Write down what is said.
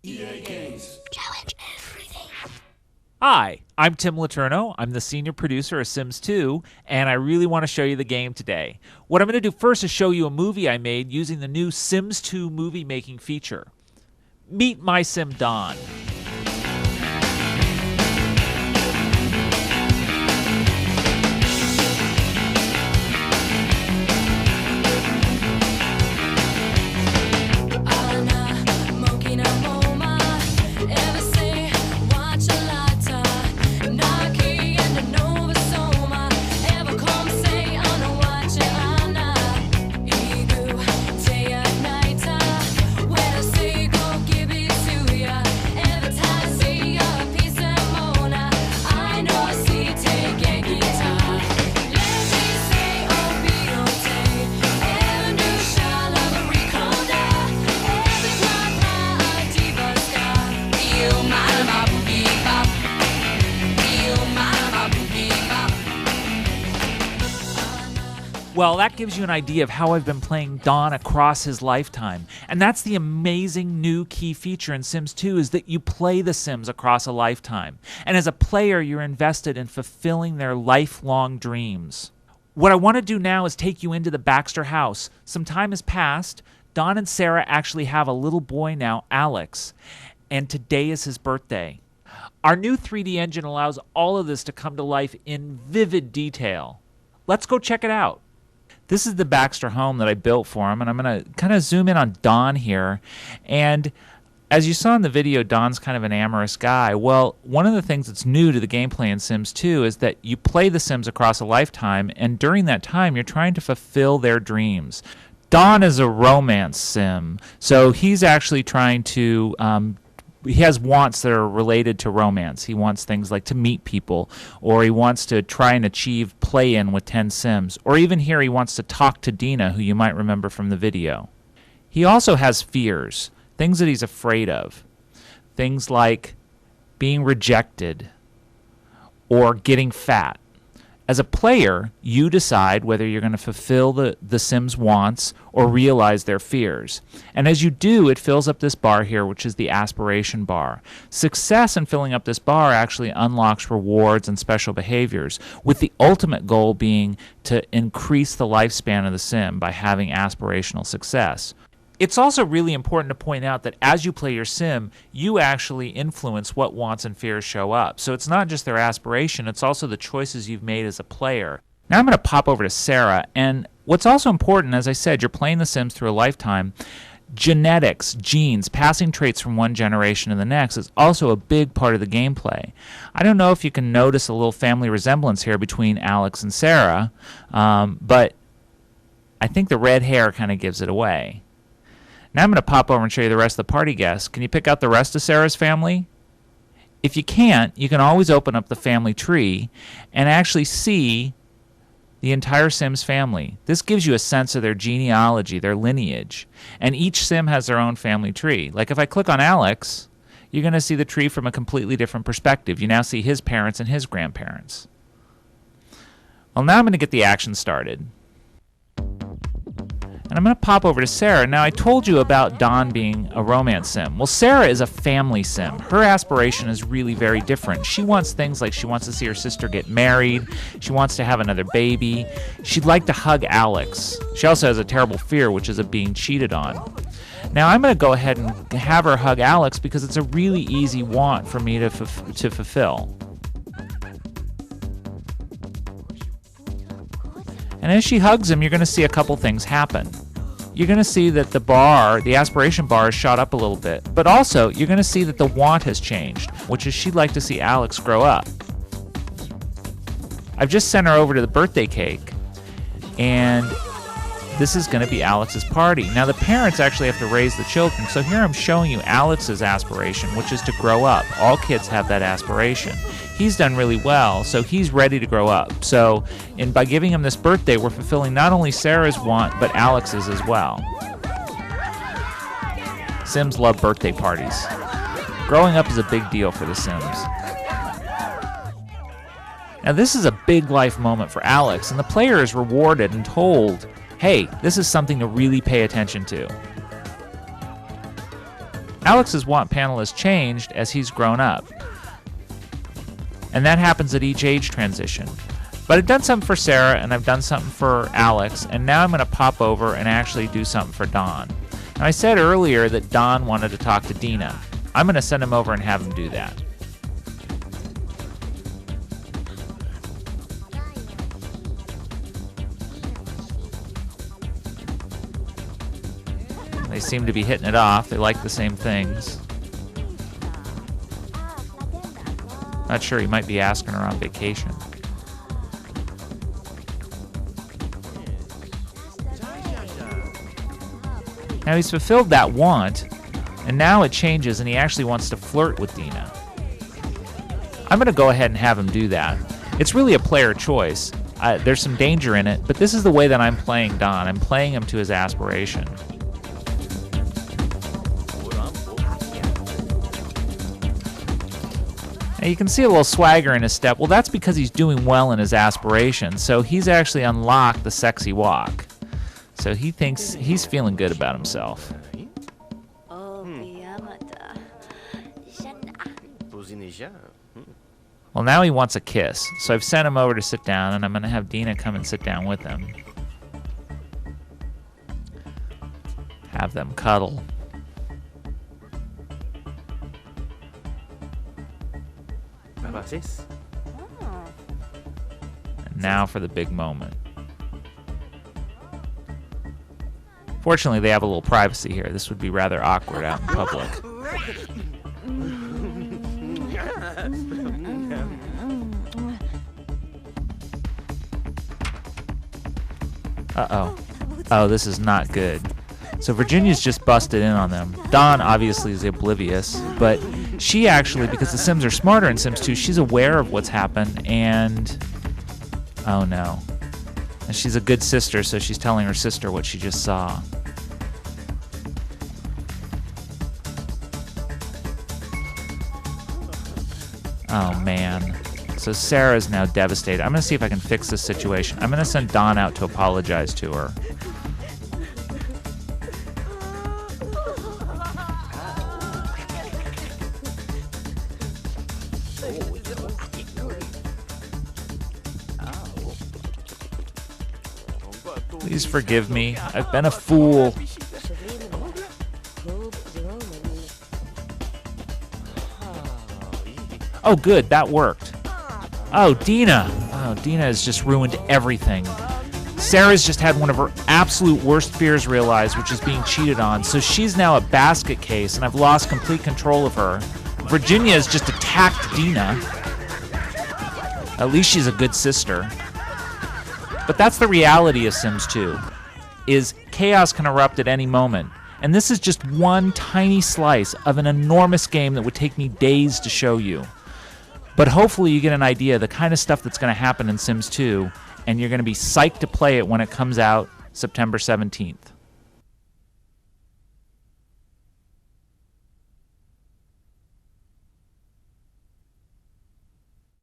EA Games. Challenge everything. Hi, I'm Tim Letourneau. I'm the senior producer of Sims 2, and I really want to show you the game today. What I'm going to do first is show you a movie I made using the new Sims 2 movie making feature. Meet my sim Don. Well, that gives you an idea of how I've been playing Don across his lifetime. And that's the amazing new key feature in Sims 2 is that you play the Sims across a lifetime. And as a player, you're invested in fulfilling their lifelong dreams. What I want to do now is take you into the Baxter house. Some time has passed. Don and Sarah actually have a little boy now, Alex. And today is his birthday. Our new 3D engine allows all of this to come to life in vivid detail. Let's go check it out. This is the Baxter home that I built for him, and I'm going to kind of zoom in on Don here. And as you saw in the video, Don's kind of an amorous guy. Well, one of the things that's new to the gameplay in Sims 2 is that you play the Sims across a lifetime, and during that time, you're trying to fulfill their dreams. Don is a romance sim, so he's actually trying to he has wants that are related to romance. He wants things like to meet people, or he wants to try and achieve play-in with 10 Sims, or even here he wants to talk to Dina, who you might remember from the video. He also has fears, things that he's afraid of, things like being rejected or getting fat. As a player, you decide whether you're going to fulfill the Sims' wants or realize their fears. And as you do, it fills up this bar here, which is the aspiration bar. Success in filling up this bar actually unlocks rewards and special behaviors, with the ultimate goal being to increase the lifespan of the Sim by having aspirational success. It's also really important to point out that as you play your Sim, you actually influence what wants and fears show up. So it's not just their aspiration, it's also the choices you've made as a player. Now I'm going to pop over to Sarah, and what's also important, as I said, you're playing the Sims through a lifetime. Genetics, genes, passing traits from one generation to the next is also a big part of the gameplay. I don't know if you can notice a little family resemblance here between Alex and Sarah, but I think the red hair kind of gives it away. Now I'm going to pop over and show you the rest of the party guests. Can you pick out the rest of Sarah's family? If you can't, you can always open up the family tree and actually see the entire Sims family. This gives you a sense of their genealogy, their lineage. And each Sim has their own family tree. Like if I click on Alex, you're going to see the tree from a completely different perspective. You now see his parents and his grandparents. Well, now I'm going to get the action started. And I'm going to pop over to Sarah. Now, I told you about Don being a romance sim. Well, Sarah is a family sim. Her aspiration is really very different. She wants things like she wants to see her sister get married. She wants to have another baby. She'd like to hug Alex. She also has a terrible fear, which is of being cheated on. Now, I'm going to go ahead and have her hug Alex because it's a really easy want for me to fulfill. And as she hugs him, you're going to see a couple things happen. You're going to see that the aspiration bar is shot up a little bit. But also, you're going to see that the want has changed, which is she'd like to see Alex grow up. I've just sent her over to the birthday cake, and this is going to be Alex's party. Now, the parents actually have to raise the children, so here I'm showing you Alex's aspiration, which is to grow up. All kids have that aspiration. He's done really well, so he's ready to grow up. So by giving him this birthday, we're fulfilling not only Sarah's want, but Alex's as well. Sims love birthday parties. Growing up is a big deal for the Sims. Now this is a big life moment for Alex, and the player is rewarded and told, hey, this is something to really pay attention to. Alex's want panel has changed as he's grown up. And that happens at each age transition. But I've done something for Sarah, and I've done something for Alex, and now I'm going to pop over and actually do something for Don. Now, I said earlier that Don wanted to talk to Dina. I'm going to send him over and have him do that. They seem to be hitting it off. They like the same things. Not sure, he might be asking her on vacation. Now he's fulfilled that want, and now it changes and he actually wants to flirt with Dina. I'm going to go ahead and have him do that. It's really a player choice. There's some danger in it, but this is the way that I'm playing Don. I'm playing him to his aspiration. Now you can see a little swagger in his step. Well, that's because he's doing well in his aspiration. So he's actually unlocked the sexy walk. So he thinks he's feeling good about himself. Well, now he wants a kiss. So I've sent him over to sit down, and I'm going to have Dina come and sit down with him. Have them cuddle. And now for the big moment. Fortunately, they have a little privacy here. This would be rather awkward out in public. Uh-oh. Oh, this is not good. So Virginia's just busted in on them. Don obviously is oblivious, but she actually, because the Sims are smarter in Sims 2, she's aware of what's happened, and oh no. And she's a good sister, so she's telling her sister what she just saw. Oh man. So Sarah's now devastated. I'm going to see if I can fix this situation. I'm going to send Don out to apologize to her. Please forgive me. I've been a fool. Oh, good. That worked. Oh, Dina. Oh, Dina has just ruined everything. Sarah's just had one of her absolute worst fears realized, which is being cheated on. So she's now a basket case, and I've lost complete control of her. Virginia has just attacked Dina. At least she's a good sister. But that's the reality of Sims 2, is chaos can erupt at any moment. And this is just one tiny slice of an enormous game that would take me days to show you. But hopefully you get an idea of the kind of stuff that's going to happen in Sims 2, and you're going to be psyched to play it when it comes out September 17th.